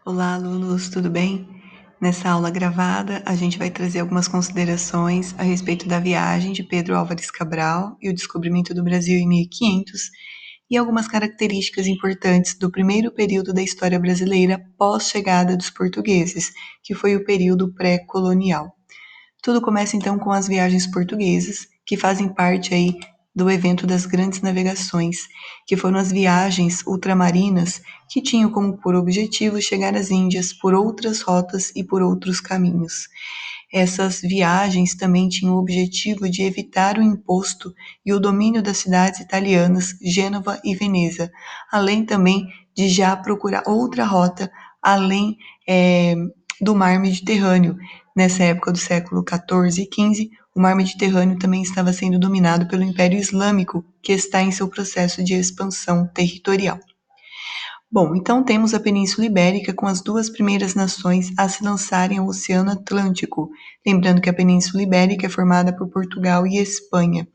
Olá, alunos, tudo bem? Nessa aula gravada, a gente vai trazer algumas considerações a respeito da viagem de Pedro Álvares Cabral e o descobrimento do Brasil em 1500 e algumas características importantes do primeiro período da história brasileira pós-chegada dos portugueses, que foi o período pré-colonial. Tudo começa então com as viagens portuguesas, que fazem parte aí do evento das grandes navegações, que foram as viagens ultramarinas que tinham como por objetivo chegar às Índias por outras rotas e por outros caminhos. Essas viagens também tinham o objetivo de evitar o imposto e o domínio das cidades italianas, Gênova e Veneza, além também de já procurar outra rota além do mar Mediterrâneo. Nessa época do século XIV e XV, o mar Mediterrâneo também estava sendo dominado pelo Império Islâmico, que está em seu processo de expansão territorial. Bom, então temos a Península Ibérica com as duas primeiras nações a se lançarem ao Oceano Atlântico, lembrando que a Península Ibérica é formada por Portugal e Espanha.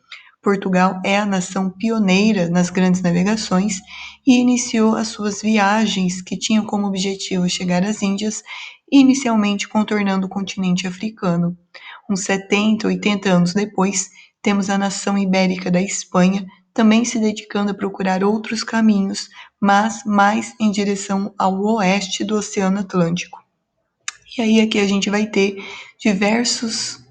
Portugal é a nação pioneira nas grandes navegações e iniciou as suas viagens que tinham como objetivo chegar às Índias, inicialmente contornando o continente africano. Uns 70, 80 anos depois, temos a nação ibérica da Espanha também se dedicando a procurar outros caminhos, mas mais em direção ao oeste do Oceano Atlântico. E aí aqui a gente vai ter diversos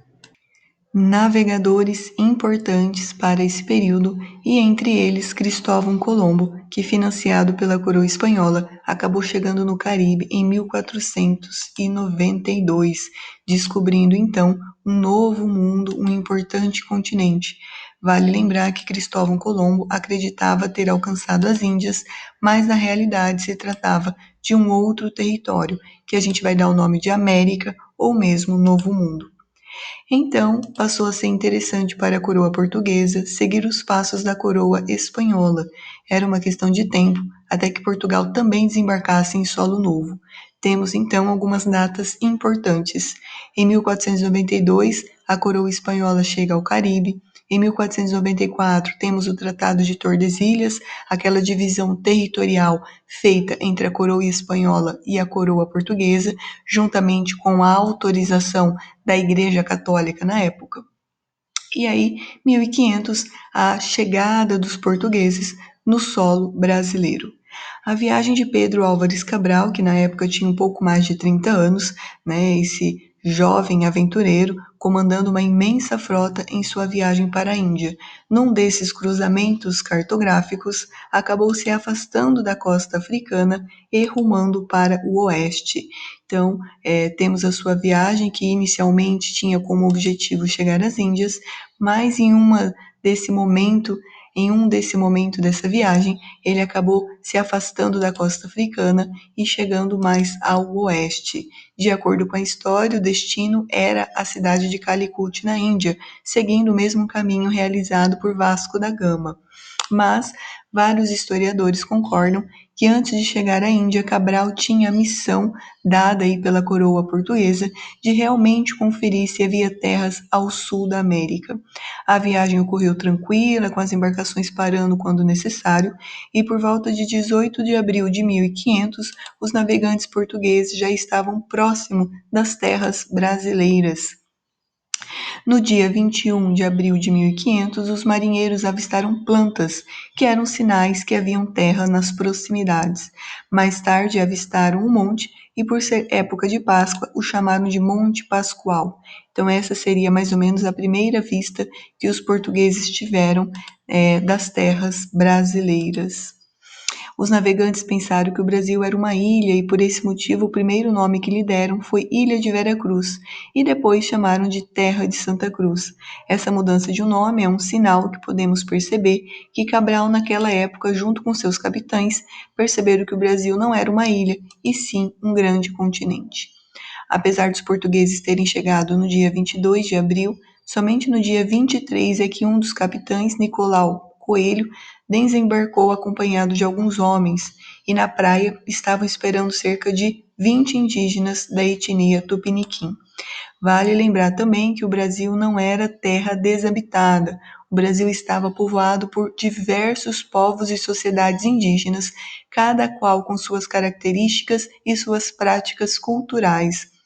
navegadores importantes para esse período, e entre eles Cristóvão Colombo, que, financiado pela coroa espanhola, acabou chegando no Caribe em 1492, descobrindo então um novo mundo, um importante continente. Vale lembrar que Cristóvão Colombo acreditava ter alcançado as Índias, mas na realidade se tratava de um outro território, que a gente vai dar o nome de América ou mesmo Novo Mundo. Então, passou a ser interessante para a coroa portuguesa seguir os passos da coroa espanhola. Era uma questão de tempo até que Portugal também desembarcasse em solo novo. Temos então algumas datas importantes. Em 1492, a coroa espanhola chega ao Caribe. Em 1494, temos o Tratado de Tordesilhas, aquela divisão territorial feita entre a coroa espanhola e a coroa portuguesa, juntamente com a autorização da Igreja Católica na época. E aí, 1500, a chegada dos portugueses no solo brasileiro. A viagem de Pedro Álvares Cabral, que na época tinha um pouco mais de 30 anos, né, esse jovem aventureiro, comandando uma imensa frota em sua viagem para a Índia. Num desses cruzamentos cartográficos, acabou se afastando da costa africana e rumando para o oeste. Então, temos a sua viagem, que inicialmente tinha como objetivo chegar às Índias, mas em um desse momento dessa viagem, ele acabou se afastando da costa africana e chegando mais ao oeste. De acordo com a história, o destino era a cidade de Calicut, na Índia, seguindo o mesmo caminho realizado por Vasco da Gama. Mas vários historiadores concordam que antes de chegar à Índia, Cabral tinha a missão dada aí pela coroa portuguesa de realmente conferir se havia terras ao sul da América. A viagem ocorreu tranquila, com as embarcações parando quando necessário, e por volta de 18 de abril de 1500, os navegantes portugueses já estavam próximo das terras brasileiras. No dia 21 de abril de 1500, os marinheiros avistaram plantas, que eram sinais que haviam terra nas proximidades. Mais tarde avistaram um monte e, por ser época de Páscoa, o chamaram de Monte Pascoal. Então essa seria mais ou menos a primeira vista que os portugueses tiveram das terras brasileiras. Os navegantes pensaram que o Brasil era uma ilha e, por esse motivo, o primeiro nome que lhe deram foi Ilha de Vera Cruz e depois chamaram de Terra de Santa Cruz. Essa mudança de nome é um sinal que podemos perceber que Cabral, naquela época, junto com seus capitães, perceberam que o Brasil não era uma ilha, e sim um grande continente. Apesar dos portugueses terem chegado no dia 22 de abril, somente no dia 23 é que um dos capitães, Nicolau Coelho, desembarcou acompanhado de alguns homens, e na praia estavam esperando cerca de 20 indígenas da etnia Tupiniquim. Vale lembrar também que o Brasil não era terra desabitada, o Brasil estava povoado por diversos povos e sociedades indígenas, cada qual com suas características e suas práticas culturais.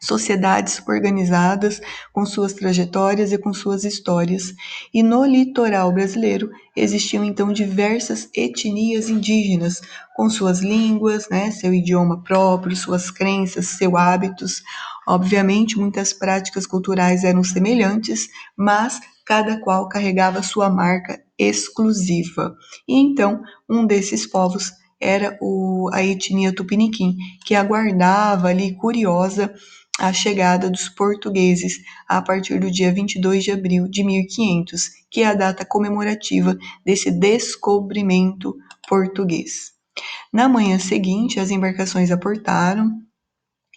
Sociedades organizadas com suas trajetórias e com suas histórias. E no litoral brasileiro existiam então diversas etnias indígenas, com suas línguas, né, seu idioma próprio, suas crenças, seus hábitos. Obviamente, muitas práticas culturais eram semelhantes, mas cada qual carregava sua marca exclusiva. E então, um desses povos era a etnia tupiniquim, que aguardava ali, curiosa, a chegada dos portugueses a partir do dia 22 de abril de 1500, que é a data comemorativa desse descobrimento português. Na manhã seguinte, as embarcações aportaram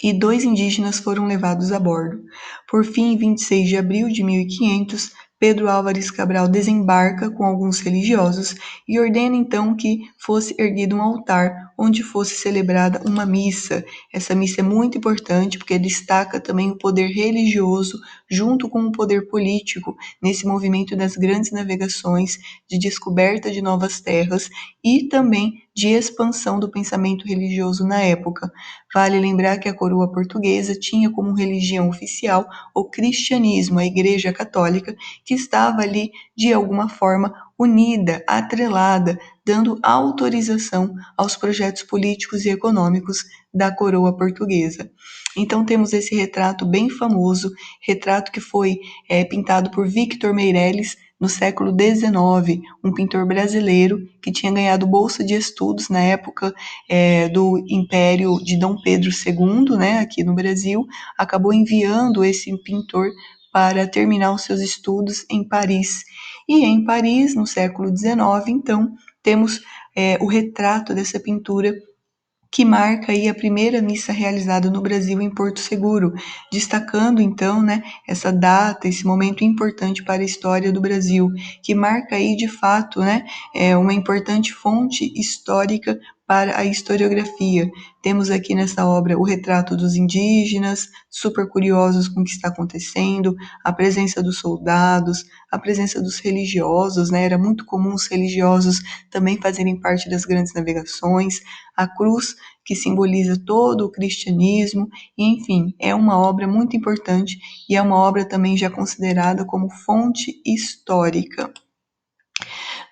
e 2 indígenas foram levados a bordo. Por fim, em 26 de abril de 1500, Pedro Álvares Cabral desembarca com alguns religiosos e ordena então que fosse erguido um altar onde fosse celebrada uma missa. Essa missa é muito importante porque destaca também o poder religioso junto com o poder político nesse movimento das grandes navegações, de descoberta de novas terras e também de expansão do pensamento religioso na época. Vale lembrar que a coroa portuguesa tinha como religião oficial o cristianismo, a Igreja Católica, que estava ali de alguma forma unida, atrelada, dando autorização aos projetos políticos e econômicos da coroa portuguesa. Então temos esse retrato bem famoso, retrato que foi pintado por Victor Meirelles no século XIX, um pintor brasileiro que tinha ganhado bolsa de estudos na época do Império de Dom Pedro II, né, aqui no Brasil, acabou enviando esse pintor para terminar os seus estudos em Paris. E em Paris, no século XIX, então, temos o retrato dessa pintura que marca aí a primeira missa realizada no Brasil em Porto Seguro, destacando então, né, essa data, esse momento importante para a história do Brasil, que marca aí de fato, né, uma importante fonte histórica para a historiografia. Temos aqui nessa obra o retrato dos indígenas, super curiosos com o que está acontecendo, a presença dos soldados, a presença dos religiosos, né, era muito comum os religiosos também fazerem parte das grandes navegações, a cruz que simboliza todo o cristianismo, e, enfim, é uma obra muito importante e é uma obra também já considerada como fonte histórica.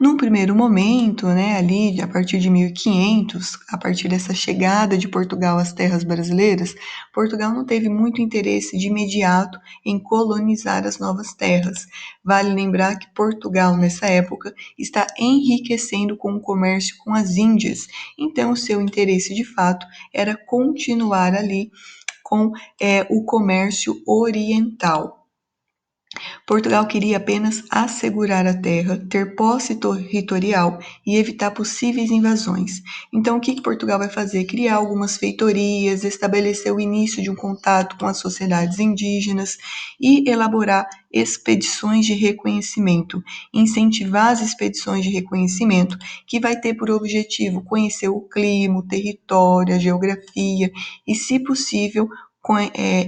Num primeiro momento, né, ali a partir de 1500, a partir dessa chegada de Portugal às terras brasileiras, Portugal não teve muito interesse de imediato em colonizar as novas terras. Vale lembrar que Portugal, nessa época, está enriquecendo com o comércio com as Índias, então o seu interesse de fato era continuar ali com o comércio oriental. Portugal queria apenas assegurar a terra, ter posse territorial e evitar possíveis invasões. Então, o que Portugal vai fazer? Criar algumas feitorias, estabelecer o início de um contato com as sociedades indígenas e elaborar expedições de reconhecimento, incentivar as expedições de reconhecimento, que vai ter por objetivo conhecer o clima, o território, a geografia e, se possível,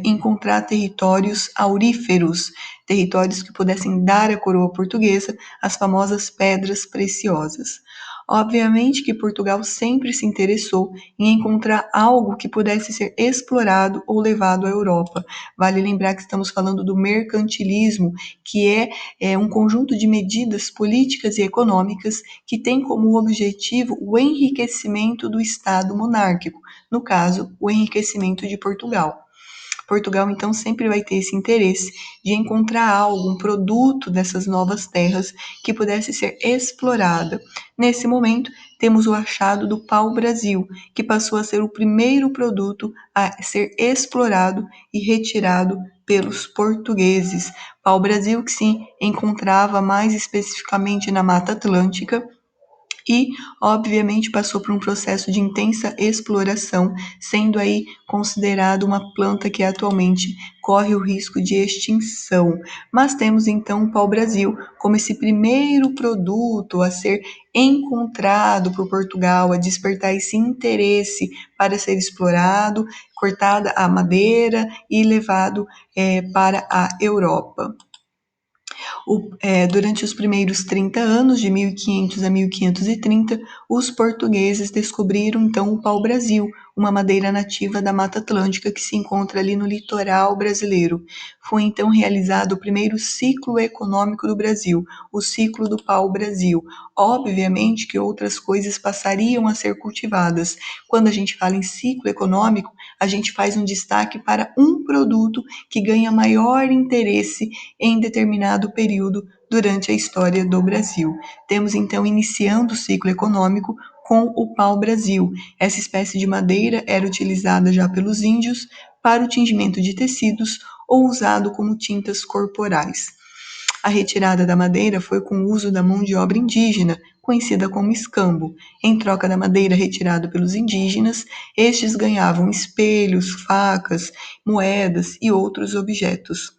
encontrar territórios auríferos, territórios que pudessem dar à coroa portuguesa as famosas pedras preciosas. Obviamente que Portugal sempre se interessou em encontrar algo que pudesse ser explorado ou levado à Europa. Vale lembrar que estamos falando do mercantilismo, que é um conjunto de medidas políticas e econômicas que tem como objetivo o enriquecimento do Estado monárquico, no caso, o enriquecimento de Portugal. Portugal, então, sempre vai ter esse interesse de encontrar algo, um produto dessas novas terras que pudesse ser explorada. Nesse momento, temos o achado do pau-brasil, que passou a ser o primeiro produto a ser explorado e retirado pelos portugueses. Pau-brasil que se encontrava mais especificamente na Mata Atlântica, e, obviamente, passou por um processo de intensa exploração, sendo aí considerado uma planta que atualmente corre o risco de extinção. Mas temos então o pau-brasil como esse primeiro produto a ser encontrado por Portugal, a despertar esse interesse para ser explorado, cortada a madeira e levado para a Europa. Durante os primeiros 30 anos, de 1500 a 1530, os portugueses descobriram então o pau-brasil, uma madeira nativa da Mata Atlântica que se encontra ali no litoral brasileiro. Foi então realizado o primeiro ciclo econômico do Brasil, o ciclo do pau-brasil. Obviamente que outras coisas passariam a ser cultivadas. Quando a gente fala em ciclo econômico, a gente faz um destaque para um produto que ganha maior interesse em determinado período durante a história do Brasil. Temos então iniciando o ciclo econômico com o pau-brasil. Essa espécie de madeira era utilizada já pelos índios para o tingimento de tecidos ou usado como tintas corporais. A retirada da madeira foi com o uso da mão de obra indígena, conhecida como escambo. Em troca da madeira retirada pelos indígenas, estes ganhavam espelhos, facas, moedas e outros objetos.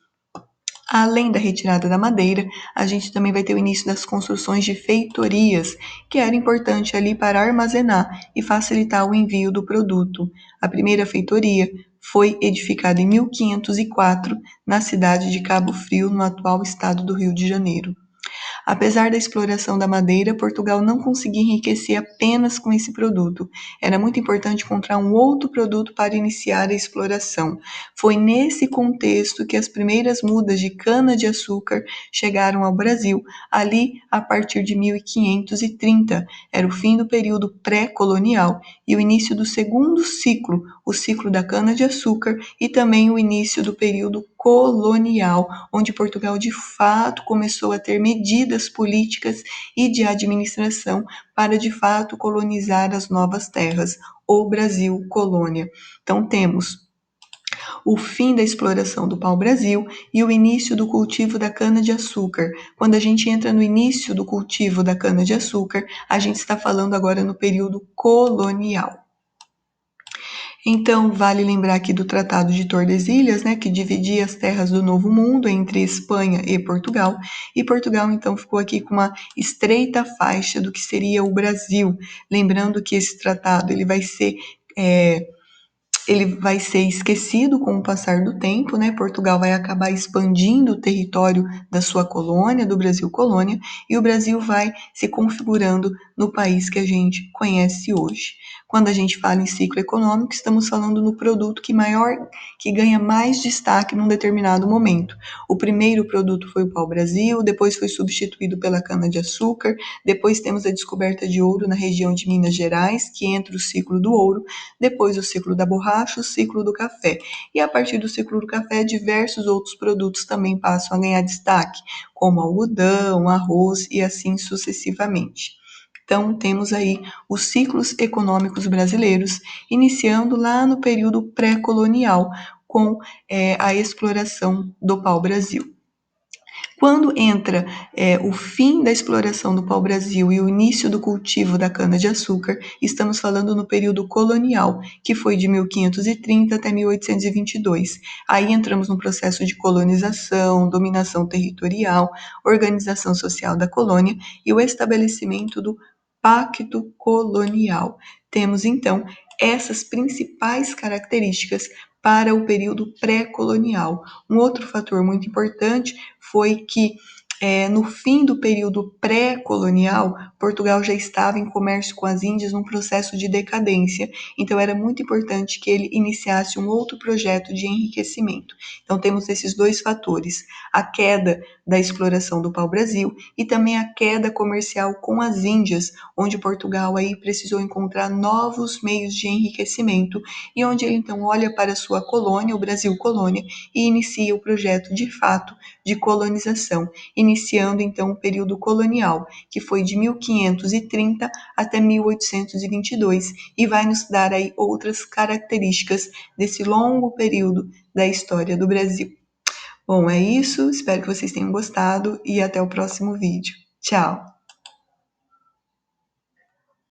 Além da retirada da madeira, a gente também vai ter o início das construções de feitorias, que era importante ali para armazenar e facilitar o envio do produto. A primeira feitoria foi edificada em 1504 na cidade de Cabo Frio, no atual estado do Rio de Janeiro. Apesar da exploração da madeira, Portugal não conseguia enriquecer apenas com esse produto. Era muito importante encontrar um outro produto para iniciar a exploração. Foi nesse contexto que as primeiras mudas de cana-de-açúcar chegaram ao Brasil, ali a partir de 1530. Era o fim do período pré-colonial e o início do segundo ciclo, o ciclo da cana-de-açúcar, e também o início do período colonial, onde Portugal de fato começou a ter medidas políticas e de administração para de fato colonizar as novas terras, o Brasil colônia. Então temos o fim da exploração do pau-brasil e o início do cultivo da cana-de-açúcar. Quando a gente entra no início do cultivo da cana-de-açúcar, a gente está falando agora no período colonial. Então, vale lembrar aqui do Tratado de Tordesilhas, né, que dividia as terras do Novo Mundo entre Espanha e Portugal, e Portugal, então, ficou aqui com uma estreita faixa do que seria o Brasil. Lembrando que esse tratado ele vai ser esquecido com o passar do tempo, né? Portugal vai acabar expandindo o território da sua colônia, do Brasil colônia, e o Brasil vai se configurando no país que a gente conhece hoje. Quando a gente fala em ciclo econômico, estamos falando no produto que ganha mais destaque num determinado momento. O primeiro produto foi o pau-brasil, depois foi substituído pela cana-de-açúcar, depois temos a descoberta de ouro na região de Minas Gerais, que entra o ciclo do ouro, depois o ciclo da borracha, o ciclo do café. E a partir do ciclo do café, diversos outros produtos também passam a ganhar destaque, como algodão, arroz e assim sucessivamente. Então, temos aí os ciclos econômicos brasileiros, iniciando lá no período pré-colonial, com a exploração do pau-brasil. Quando entra o fim da exploração do pau-brasil e o início do cultivo da cana-de-açúcar, estamos falando no período colonial, que foi de 1530 até 1822. Aí entramos no processo de colonização, dominação territorial, organização social da colônia e o estabelecimento do Pacto Colonial. Temos então essas principais características para o período pré-colonial. Um outro fator muito importante foi que no fim do período pré-colonial, Portugal já estava em comércio com as Índias num processo de decadência, então era muito importante que ele iniciasse um outro projeto de enriquecimento. Então temos esses dois fatores, a queda da exploração do pau-brasil e também a queda comercial com as Índias, onde Portugal aí precisou encontrar novos meios de enriquecimento e onde ele então olha para a sua colônia, o Brasil colônia, e inicia o projeto de fato de colonização, iniciando então o período colonial, que foi de 1530 até 1822, e vai nos dar aí outras características desse longo período da história do Brasil. Bom, é isso, espero que vocês tenham gostado e até o próximo vídeo. Tchau!